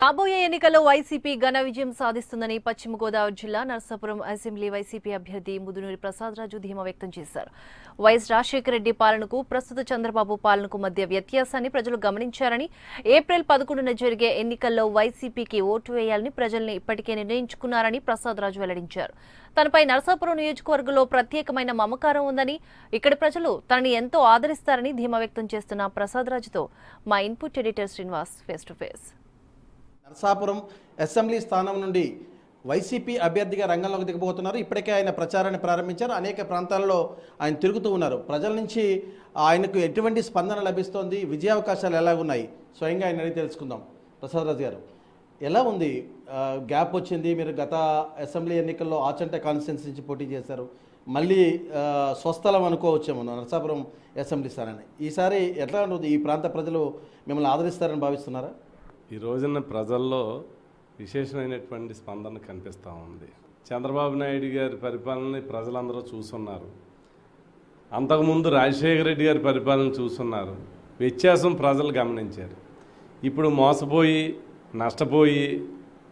రాబోయే ఎన్నికల్లో వైసీపీ ఘన విజయం సాధిస్తుందని పశ్చిమ గోదావరి జిల్లా నర్సాపురం అసెంబ్లీ వైసీపీ అభ్యర్థి ముదునూరి ప్రసాదరాజు ధీమా వ్యక్తం చేశారు. వైఎస్ రాజశేఖర రెడ్డి పాలనకు ప్రస్తుత చంద్రబాబు పాలనకు మధ్య వ్యత్యాసాన్ని ప్రజలు గమనించారని, ఏప్రిల్ 11న జరిగే ఎన్నికల్లో వైసీపీకి ఓటు వేయాలని ప్రజల్ని ఇప్పటికే నిర్ణయించుకున్నారని ప్రసాదరాజు వెల్లడించారు. తనపై నర్సాపురం నియోజకవర్గంలో ప్రత్యేకమైన మమకారం ఉందని, ఇక్కడి ప్రజలు తనని ఎంతో ఆదరిస్తారని ధీమా వ్యక్తం చేస్తున్న ప్రసాదరాజుతో మా input editor Srinivas face to face. Narsapuram assembly స్థానం నుండి వైసీపీ అభ్యర్థిగా రంగంలోకి దిగబోతున్నారు. ఇప్పటికే ఆయన ప్రచారాన్ని ప్రారంభించారు. అనేక ప్రాంతాల్లో ఆయన తిరుగుతూ ఉన్నారు. ప్రజల నుంచి ఆయనకు ఎటువంటి స్పందన లభిస్తోంది, విజయావకాశాలు ఎలా ఉన్నాయి, స్వయంగా ఆయన అడిగి తెలుసుకుందాం. ప్రసాదరాజు గారు, ఎలా ఉంది? గ్యాప్ వచ్చింది. మీరు గత అసెంబ్లీ ఎన్నికల్లో ఆచంట కాన్స్టిట్యున్సీ నుంచి పోటీ చేశారు. మళ్ళీ స్వస్థలం అనుకోవచ్చేమో నర్సాపురం అసెంబ్లీ స్థానాన్ని. ఈసారి ఎట్లా ఉంటుంది? ఈ ప్రాంత ప్రజలు మిమ్మల్ని ఆదరిస్తారని భావిస్తున్నారా? ఈ రోజున ప్రజల్లో విశేషమైనటువంటి స్పందన కనిపిస్తూ ఉంది. చంద్రబాబు నాయుడు గారి పరిపాలనని ప్రజలందరూ చూస్తున్నారు. అంతకుముందు రాజశేఖర రెడ్డి గారి పరిపాలన చూస్తున్నారు. వ్యత్యాసం ప్రజలు గమనించారు. ఇప్పుడు మోసపోయి నష్టపోయి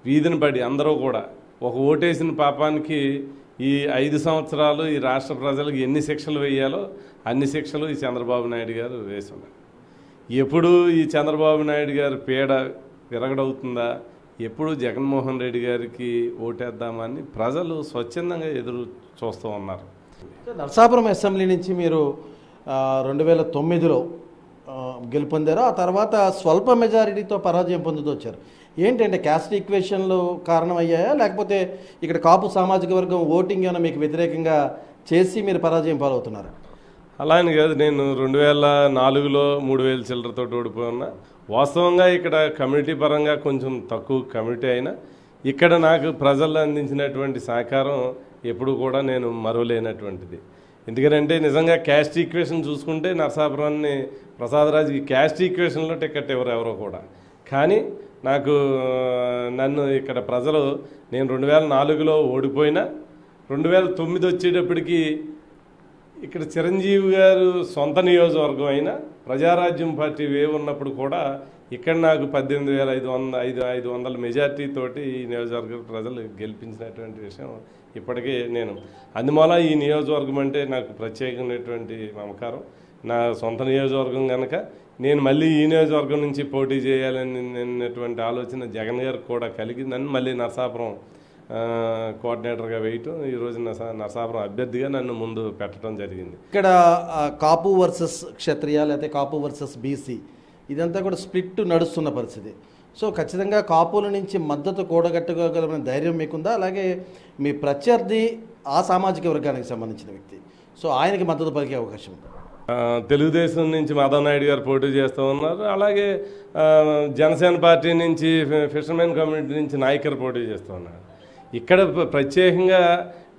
వీధిని పడి అందరూ కూడా ఒక ఓటేసిన పాపానికి ఈ 5 సంవత్సరాలు ఈ రాష్ట్ర ప్రజలకు ఎన్ని శిక్షలు వేయాలో అన్ని శిక్షలు ఈ చంద్రబాబు నాయుడు గారు వేస్తున్నారు. ఎప్పుడు ఈ చంద్రబాబు నాయుడు గారి పీడ విరగడవుతుందా, ఎప్పుడు జగన్మోహన్ రెడ్డి గారికి ఓటేద్దామని ప్రజలు స్వచ్ఛందంగా ఎదురు చూస్తూ ఉన్నారు. నర్సాపురం అసెంబ్లీ నుంచి మీరు 2009లో గెలుపొందారు. ఆ తర్వాత స్వల్ప మెజారిటీతో పరాజయం పొందుతూ వచ్చారు. ఏంటంటే క్యాస్ట్ ఈక్వేషన్లు కారణమయ్యాయా, లేకపోతే ఇక్కడ కాపు సామాజిక వర్గం ఓటింగ్ ఏమైనా మీకు వ్యతిరేకంగా చేసి మీరు పరాజయం పాలవుతున్నారా? అలా అని కాదు. నేను 2004లో 3000 చిల్లరతో ఓడిపోయి ఉన్నా. వాస్తవంగా ఇక్కడ కమ్యూనిటీ పరంగా కొంచెం తక్కువ కమ్యూనిటీ అయినా ఇక్కడ నాకు ప్రజలు అందించినటువంటి సహకారం ఎప్పుడు కూడా నేను మరువలేనటువంటిది. ఎందుకంటే నిజంగా క్యాస్ట్ ఈక్వేషన్ చూసుకుంటే నర్సాపురాన్ని ప్రసాదరాజుకి క్యాస్ట్ ఈక్వేషన్లో టికెట్ ఎవరో కూడా. కానీ నన్ను ఇక్కడ ప్రజలు, నేను 2004లో ఓడిపోయినా 2009 వచ్చేటప్పటికి ఇక్కడ చిరంజీవి గారు సొంత నియోజకవర్గం అయినా ప్రజారాజ్యం పార్టీ వేవ్ ఉన్నప్పుడు కూడా ఇక్కడ నాకు 18,500 మెజార్టీ తోటి ఈ నియోజకవర్గ ప్రజలు గెలిపించినటువంటి విషయం ఇప్పటికీ అందువల్ల ఈ నియోజకవర్గం అంటే నాకు ప్రత్యేకమైనటువంటి మమకారం. నా సొంత నియోజకవర్గం కనుక నేను మళ్ళీ ఈ నియోజకవర్గం నుంచి పోటీ చేయాలనేటువంటి ఆలోచన జగన్ గారికి కూడా కలిగి నన్ను మళ్ళీ నర్సాపురం కోఆర్డినేటర్గా వేయటం, ఈరోజు నర్సాపురం అభ్యర్థిగా నన్ను ముందు పెట్టడం జరిగింది. ఇక్కడ కాపు వర్సెస్ క్షత్రియ, లేకపోతే కాపు వర్సెస్ బీసీ, ఇదంతా కూడా స్ప్లిట్ నడుస్తున్న పరిస్థితి. సో ఖచ్చితంగా కాపుల నుంచి మద్దతు కూడగట్టుకోగలిగిన ధైర్యం మీకుందా? అలాగే మీ ప్రత్యర్థి ఆ సామాజిక వర్గానికి సంబంధించిన వ్యక్తి, సో ఆయనకి మద్దతు పలికే అవకాశం ఉంది. తెలుగుదేశం నుంచి మాధవ్ నాయుడు గారు పోటీ చేస్తూ ఉన్నారు. అలాగే జనసేన పార్టీ నుంచి ఫిషర్మెన్ కమ్యూనిటీ నుంచి నాయకర్ పోటీ చేస్తూ ఉన్నారు. ఇక్కడ ప్రత్యేకంగా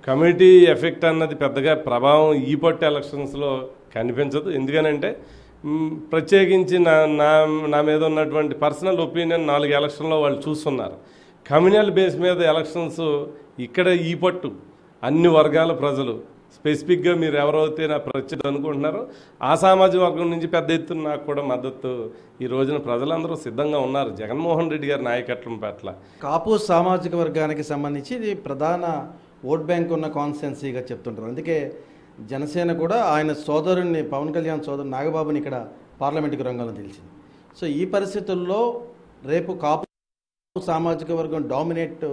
కమ్యూనిటీ ఎఫెక్ట్ అన్నది పెద్దగా ప్రభావం ఈ పొట్టి ఎలక్షన్స్లో కనిపించదు. ఎందుకనంటే ప్రత్యేకించి నా మీద ఉన్నటువంటి పర్సనల్ ఒపీనియన్ 4 ఎలక్షన్లో వాళ్ళు చూస్తున్నారు. కమ్యూనల్ బేస్ మీద ఎలక్షన్స్ ఇక్కడ ఈ పట్టు అన్ని వర్గాల ప్రజలు స్పెసిఫిక్గా మీరు ఎవరైతే నా ప్రత్యేకత అనుకుంటున్నారో ఆ సామాజిక వర్గం నుంచి పెద్ద ఎత్తున నాకు కూడా మద్దతు ఈ రోజున ప్రజలందరూ సిద్ధంగా ఉన్నారు జగన్మోహన్ రెడ్డి గారి నాయకత్వం పట్ల. కాపు సామాజిక వర్గానికి సంబంధించి ఇది ప్రధాన ఓట్ బ్యాంక్ ఉన్న కాన్స్టిట్యున్సీగా చెప్తుంటారు. అందుకే జనసేన కూడా ఆయన సోదరుని పవన్ కళ్యాణ్ సోదరు నాగబాబుని ఇక్కడ పార్లమెంటుకు రంగంలో నిలిచింది. సో ఈ పరిస్థితుల్లో రేపు కాపు సామాజిక వర్గం డామినేట్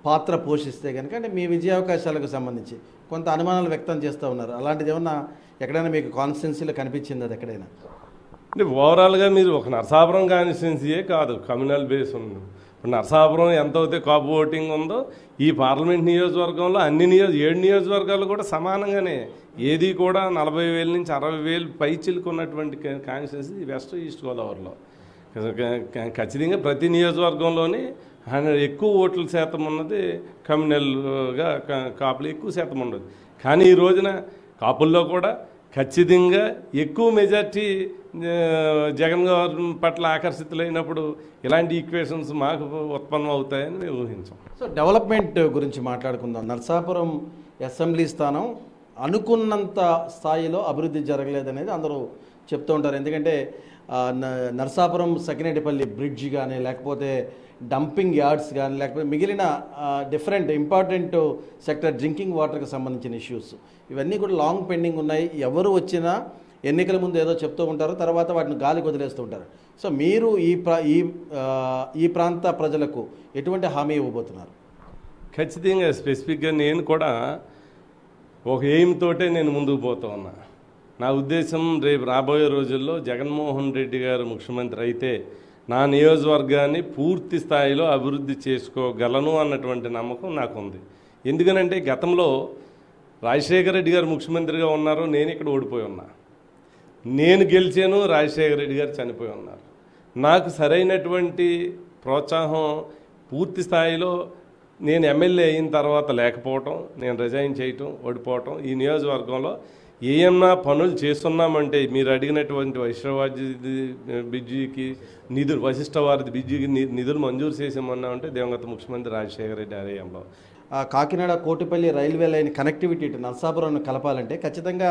పాత్ర పోషిస్తే కనుక అంటే మీ విజయావకాశాలకు సంబంధించి కొంత అనుమానాలు వ్యక్తం చేస్తూ ఉన్నారు. అలాంటిది ఏమన్నా ఎక్కడైనా మీకు కాన్స్టిట్యున్సీలో కనిపించింది అది ఎక్కడైనా? అంటే ఓవరాల్గా మీరు ఒక నర్సాపురం కాన్స్టిట్యున్సీయే కాదు, కమ్యూనల్ బేస్ ఉంది. ఇప్పుడు నర్సాపురం ఎంత అయితే కాపు ఓటింగ్ ఉందో ఈ పార్లమెంట్ నియోజకవర్గంలో అన్ని 7 నియోజకవర్గాలు కూడా సమానంగానే, ఏది కూడా 40,000 నుంచి 60,000 పైచిలుకున్నటువంటి కాన్స్టిట్యున్సీ వెస్ట్ ఈస్ట్ గోదావరిలో. ఖచ్చితంగా ప్రతి నియోజకవర్గంలోని ఎక్కువ ఓట్ల శాతం ఉన్నది కమ్యూనల్గా, కాపులు ఎక్కువ శాతం ఉండదు. కానీ ఈ రోజున కాపుల్లో కూడా ఖచ్చితంగా ఎక్కువ మెజార్టీ జగన్ గారి పట్ల ఆకర్షితులైనప్పుడు ఇలాంటి ఈక్వేషన్స్ మాకు ఉత్పన్నం అవుతాయని మేము ఊహించాం. సో డెవలప్మెంట్ గురించి మాట్లాడుకుందాం. నర్సాపురం అసెంబ్లీ స్థానం అనుకున్నంత స్థాయిలో అభివృద్ధి జరగలేదనేది అందరూ చెప్తూ ఉంటారు. ఎందుకంటే నరసాపురం సకినేటిపల్లి బ్రిడ్జ్ కానీ లేకపోతే డంపింగ్ యార్డ్స్ కానీ లేకపోతే మిగిలిన డిఫరెంట్ ఇంపార్టెంట్ సెక్టర్ డ్రింకింగ్ వాటర్కి సంబంధించిన ఇష్యూస్ ఇవన్నీ కూడా లాంగ్ పెండింగ్ ఉన్నాయి. ఎవరు వచ్చినా ఎన్నికల ముందు ఏదో చెప్తూ ఉంటారు, తర్వాత వాటిని గాలికి వదిలేస్తూ ఉంటారు. సో మీరు ఈ ప్రాంత ప్రజలకు ఎటువంటి హామీ ఇవ్వబోతున్నారు? ఖచ్చితంగా స్పెసిఫిక్గా నేను కూడా ఒక ఎయిమ్ తోటే నేను ముందుకు పోతూ ఉన్నా. నా ఉద్దేశం రేపు రాబోయే రోజుల్లో జగన్మోహన్ రెడ్డి గారు ముఖ్యమంత్రి అయితే నా నియోజకవర్గాన్ని పూర్తి స్థాయిలో అభివృద్ధి చేసుకోగలను అన్నటువంటి నమ్మకం నాకు ఉంది. ఎందుకనంటే గతంలో రాజశేఖర రెడ్డి గారు ముఖ్యమంత్రిగా ఉన్నారు, నేను ఇక్కడ ఓడిపోయి ఉన్నా. నేను గెలిచాను, రాజశేఖర రెడ్డి గారు చనిపోయి ఉన్నారు. నాకు సరైనటువంటి ప్రోత్సాహం పూర్తి స్థాయిలో నేను ఎమ్మెల్యే అయిన తర్వాత లేకపోవటం, నేను రిజైన్ చేయటం, ఓడిపోవటం, ఈ నియోజకవర్గంలో ఏమన్నా పనులు చేస్తున్నామంటే మీరు అడిగినటువంటి వశిష్ఠ వారిది బ్రిడ్జికి నిధులు మంజూరు చేసామన్నామంటే దివంగత ముఖ్యమంత్రి రాజశేఖర రెడ్డి ఆలయంలో. Kakinada Kotipalli railway line connectivity Narasapuram కలపాలంటే ఖచ్చితంగా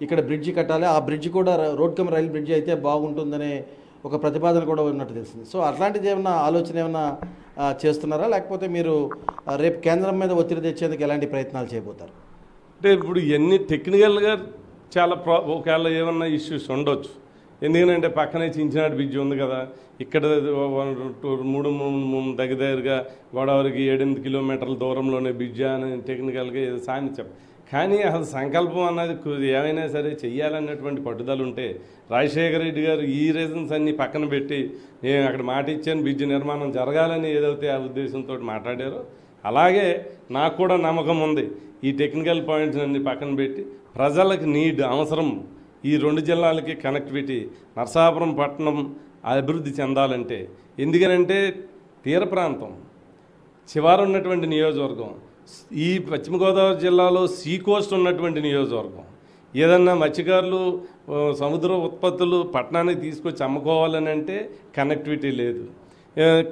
ఇక్కడ బ్రిడ్జి కట్టాలి. ఆ బ్రిడ్జి కూడా రోడ్ కమ్ రైల్ బ్రిడ్జి అయితే బాగుంటుందనే ఒక ప్రతిపాదన కూడా ఉన్నట్టు తెలిసింది. సో అట్లాంటిది ఏమన్నా ఆలోచన ఏమన్నా చేస్తున్నారా, లేకపోతే మీరు రేపు కేంద్రం మీద ఒత్తిడి తెచ్చేందుకు ఎలాంటి ప్రయత్నాలు చేయబోతారు? అంటే ఇప్పుడు ఇవన్నీ టెక్నికల్గా చాలా ఒకవేళ ఏమన్నా ఇష్యూస్ ఉండొచ్చు. ఎందుకంటే పక్కనే చించినాడు బ్రిడ్జి ఉంది కదా, ఇక్కడ 3 దగ్గరగా గోదావరికి 7-8 కిలోమీటర్ల దూరంలోనే బ్రిడ్జి అని టెక్నికల్గా ఏదో సాధించాం. కానీ అసలు సంకల్పం అన్నది ఏమైనా సరే చెయ్యాలన్నటువంటి పట్టుదల ఉంటే రాజశేఖర రెడ్డి గారు ఈ రీజన్స్ అన్నీ పక్కన పెట్టి నేను అక్కడ మాట ఇచ్చాను బ్రిడ్జి నిర్మాణం జరగాలని ఏదైతే ఆ ఉద్దేశంతో మాట్లాడారో అలాగే నాకు కూడా నమ్మకం ఉంది. ఈ టెక్నికల్ పాయింట్స్ అన్ని పక్కన పెట్టి ప్రజలకు అవసరం ఈ 2 జిల్లాలకి కనెక్టివిటీ నరసాపురం పట్టణం అభివృద్ధి చెందాలంటే, ఎందుకనంటే తీర ప్రాంతం చివర ఉన్నటువంటి నియోజకవర్గం, ఈ పశ్చిమ గోదావరి జిల్లాలో సీ కోస్ట్ ఉన్నటువంటి నియోజకవర్గం. ఏదన్నా మత్స్యకారులు సముద్ర ఉత్పత్తులు పట్టణానికి తీసుకొచ్చి అమ్ముకోవాలని అంటే కనెక్టివిటీ లేదు.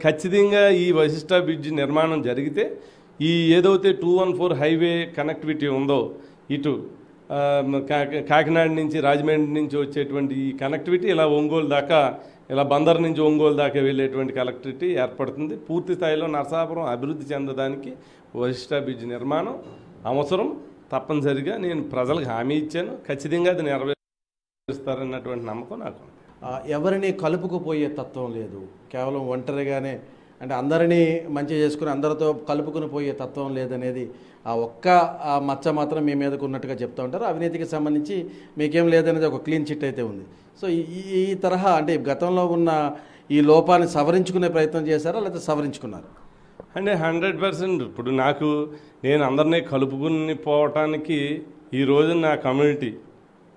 ఖచ్చితంగా ఈ వశిష్ఠ బ్రిడ్జ్ నిర్మాణం జరిగితే ఈ ఏదైతే 214 హైవే కనెక్టివిటీ ఉందో ఇటు కాకినాడ నుంచి రాజమండ్రి నుంచి వచ్చేటువంటి ఈ కనెక్టివిటీ ఇలా ఒంగోలు దాకా, ఇలా బందర్ నుంచి ఒంగోలు దాకా వెళ్ళేటువంటి కనెక్టివిటీ ఏర్పడుతుంది. పూర్తి స్థాయిలో నరసాపురం అభివృద్ధి చెందడానికి వశిష్ఠ బ్రిడ్జ్ నిర్మాణం అవసరం. తప్పనిసరిగా నేను ప్రజలకు హామీ ఇచ్చాను, ఖచ్చితంగా అది నెరవేరుస్తారన్నటువంటి నమ్మకం నాకు. ఎవరిని కలుపుకుపోయే తత్వం లేదు, కేవలం ఒంటరిగానే అంటే అందరినీ మంచి చేసుకుని అందరితో కలుపుకుని పోయే తత్వం లేదనేది ఆ ఒక్క మచ్చ మాత్రం మీ మీదకు ఉన్నట్టుగా చెప్తూ ఉంటారు. అవినీతికి సంబంధించి మీకేం లేదనేది ఒక క్లీన్ చిట్ అయితే ఉంది. సో ఈ తరహా అంటే గతంలో ఉన్న ఈ లోపాన్ని సవరించుకునే ప్రయత్నం చేశారా, లేకపోతే సవరించుకున్నారు? అంటే 100% ఇప్పుడు నేను అందరినీ కలుపుకుని పోవటానికి ఈరోజు నా కమ్యూనిటీ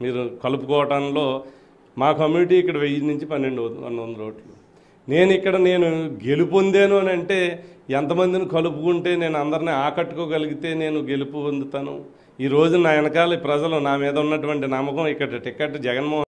మీరు కలుపుకోవటంలో మా కమ్యూనిటీ ఇక్కడ 1000 నుంచి 1200 ఓట్లు. నేను గెలుపొందాను అని అంటే ఎంతమందిని కలుపుకుంటే నేను అందరినీ ఆకట్టుకోగలిగితే నేను గెలుపు పొందుతాను. ఈరోజు నా వెనకాల ప్రజలు నా మీద ఉన్నటువంటి నమ్మకం ఇక్కడ టికెట్ జగన్మోహన్